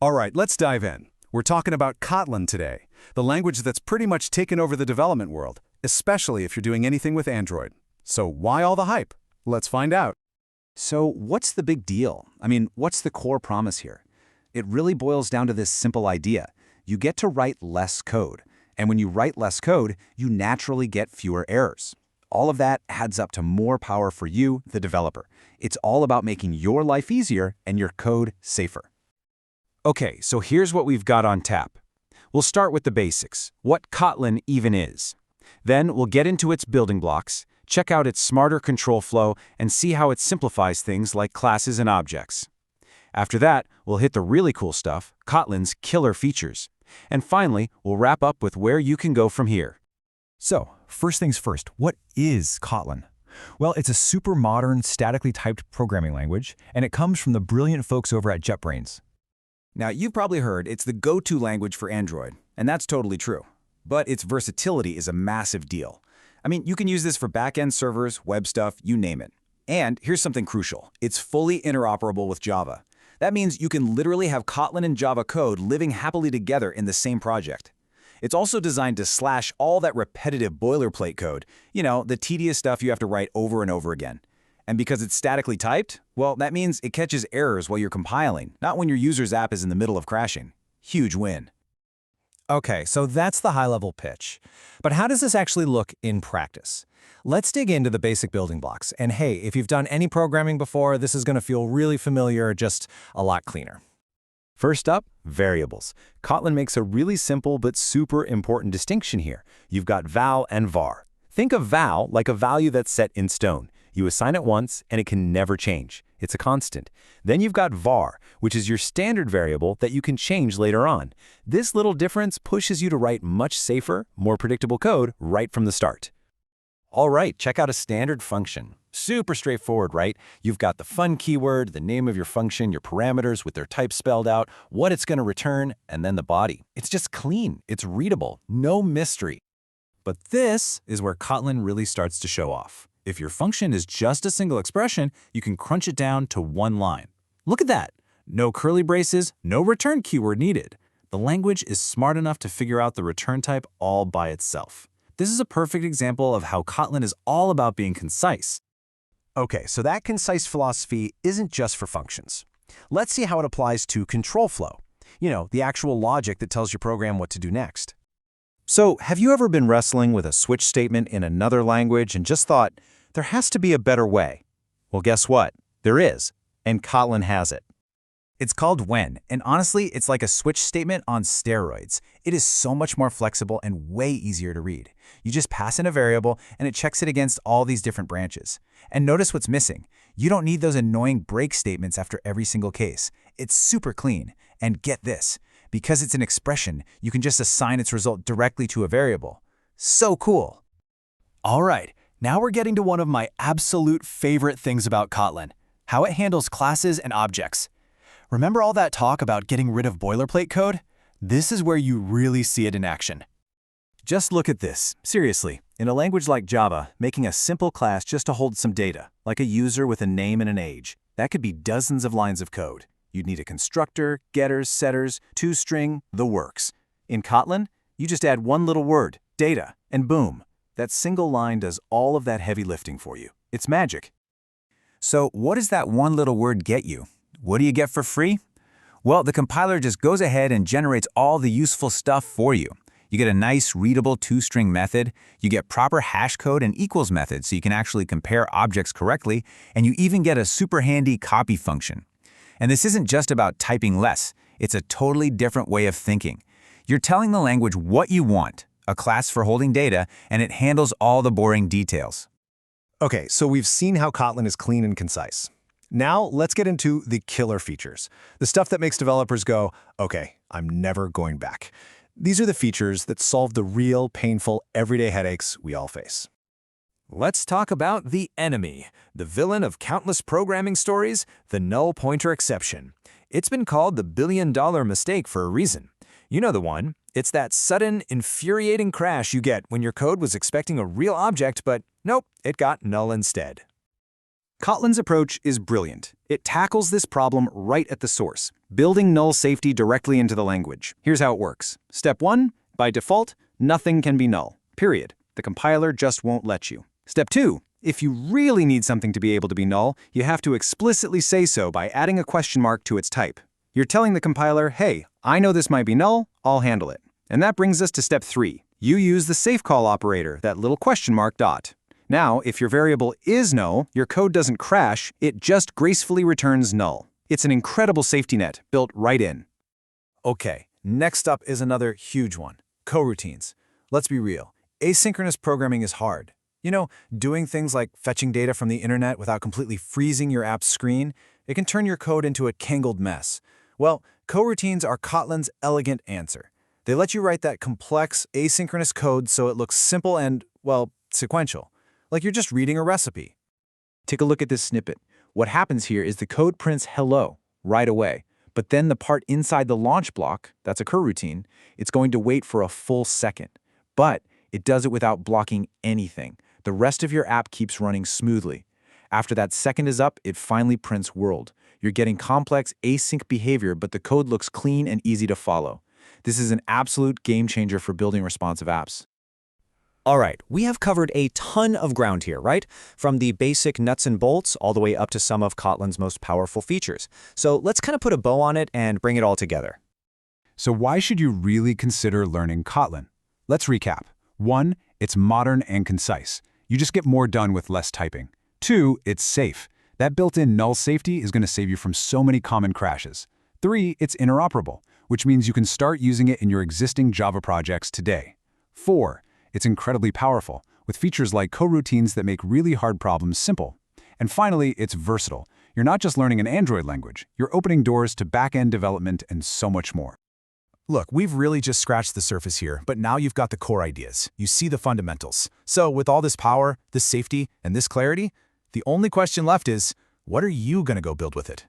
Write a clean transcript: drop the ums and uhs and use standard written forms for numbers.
All right, let's dive in. We're talking about Kotlin today, the language that's pretty much taken over the development world, especially if you're doing anything with Android. So why all the hype? Let's find out. So what's the big deal? I mean, what's the core promise here? It really boils down to this simple idea. You get to write less code. And when you write less code, you naturally get fewer errors. All of that adds up to more power for you, the developer. It's all about making your life easier and your code safer. Okay, so here's what we've got on tap. We'll start with the basics, what Kotlin even is. Then we'll get into its building blocks, check out its smarter control flow, and see how it simplifies things like classes and objects. After that, we'll hit the really cool stuff, Kotlin's killer features. And finally, we'll wrap up with where you can go from here. So, first things first, what is Kotlin? Well, it's a super modern, statically typed programming language, and it comes from the brilliant folks over at JetBrains. Now, you've probably heard it's the go-to language for Android, and that's totally true. But its versatility is a massive deal. I mean, you can use this for backend servers, web stuff, you name it. And here's something crucial. It's fully interoperable with Java. That means you can literally have Kotlin and Java code living happily together in the same project. It's also designed to slash all that repetitive boilerplate code, the tedious stuff you have to write over and over again. And because it's statically typed, well, that means it catches errors while you're compiling, not when your user's app is in the middle of crashing. Huge win. Okay, so that's the high-level pitch. But how does this actually look in practice? Let's dig into the basic building blocks. And hey, if you've done any programming before, this is going to feel really familiar, just a lot cleaner. First up, variables. Kotlin makes a really simple but super important distinction here. You've got val and var. Think of val like a value that's set in stone. You assign it once, and it can never change. It's a constant. Then you've got var, which is your standard variable that you can change later on. This little difference pushes you to write much safer, more predictable code right from the start. All right, check out a standard function. Super straightforward, right? You've got the fun keyword, the name of your function, your parameters with their type spelled out, what it's going to return, and then the body. It's just clean. It's readable. No mystery. But this is where Kotlin really starts to show off. If your function is just a single expression, you can crunch it down to one line. Look at that. No curly braces, no return keyword needed. The language is smart enough to figure out the return type all by itself. This is a perfect example of how Kotlin is all about being concise. Okay, so that concise philosophy isn't just for functions. Let's see how it applies to control flow. The actual logic that tells your program what to do next. So, have you ever been wrestling with a switch statement in another language and just thought, there has to be a better way? Well, guess what? There is, and Kotlin has it. It's called when, and honestly, it's like a switch statement on steroids. It is so much more flexible and way easier to read. You just pass in a variable, and it checks it against all these different branches. And notice what's missing. You don't need those annoying break statements after every single case. It's super clean. And get this, because it's an expression, you can just assign its result directly to a variable. So cool. All right, now we're getting to one of my absolute favorite things about Kotlin, how it handles classes and objects. Remember all that talk about getting rid of boilerplate code? This is where you really see it in action. Just look at this. Seriously, in a language like Java, making a simple class just to hold some data, like a user with a name and an age, that could be dozens of lines of code. You'd need a constructor, getters, setters, toString, the works. In Kotlin, you just add one little word, data, and boom. That single line does all of that heavy lifting for you. It's magic. So what does that one little word get you? What do you get for free? Well, the compiler just goes ahead and generates all the useful stuff for you. You get a nice, readable toString method, you get proper hash code and equals methods so you can actually compare objects correctly, and you even get a super handy copy function. And this isn't just about typing less, it's a totally different way of thinking. You're telling the language what you want, a class for holding data, and it handles all the boring details. Okay, so we've seen how Kotlin is clean and concise. Now, let's get into the killer features, the stuff that makes developers go, okay, I'm never going back. These are the features that solve the real, painful, everyday headaches we all face. Let's talk about the enemy, the villain of countless programming stories, the null pointer exception. It's been called the billion-dollar mistake for a reason. You know the one. It's that sudden, infuriating crash you get when your code was expecting a real object, but nope, it got null instead. Kotlin's approach is brilliant. It tackles this problem right at the source, building null safety directly into the language. Here's how it works. Step 1, by default, nothing can be null, period. The compiler just won't let you. Step 2, if you really need something to be able to be null, you have to explicitly say so by adding a question mark to its type. You're telling the compiler, hey, I know this might be null, I'll handle it. And that brings us to step 3. You use the safe call operator, that little question mark dot. Now, if your variable is null, your code doesn't crash, it just gracefully returns null. It's an incredible safety net built right in. Okay, next up is another huge one, coroutines. Let's be real, asynchronous programming is hard. You know, doing things like fetching data from the internet without completely freezing your app's screen, it can turn your code into a tangled mess. Well, coroutines are Kotlin's elegant answer. They let you write that complex, asynchronous code so it looks simple and, well, sequential. Like you're just reading a recipe. Take a look at this snippet. What happens here is the code prints hello right away, but then the part inside the launch block, that's a coroutine, it's going to wait for a full second. But it does it without blocking anything. The rest of your app keeps running smoothly. After that second is up, it finally prints world. You're getting complex async behavior, but the code looks clean and easy to follow. This is an absolute game changer for building responsive apps. All right, we have covered a ton of ground here, right? From the basic nuts and bolts all the way up to some of Kotlin's most powerful features. So let's kind of put a bow on it and bring it all together. So why should you really consider learning Kotlin? Let's recap. 1, it's modern and concise. You just get more done with less typing. 2, it's safe. That built-in null safety is going to save you from so many common crashes. 3, it's interoperable, which means you can start using it in your existing Java projects today. 4, it's incredibly powerful, with features like coroutines that make really hard problems simple. And finally, it's versatile. You're not just learning an Android language, you're opening doors to back-end development and so much more. Look, we've really just scratched the surface here, but now you've got the core ideas. You see the fundamentals. So with all this power, this safety, and this clarity, the only question left is, what are you going to go build with it?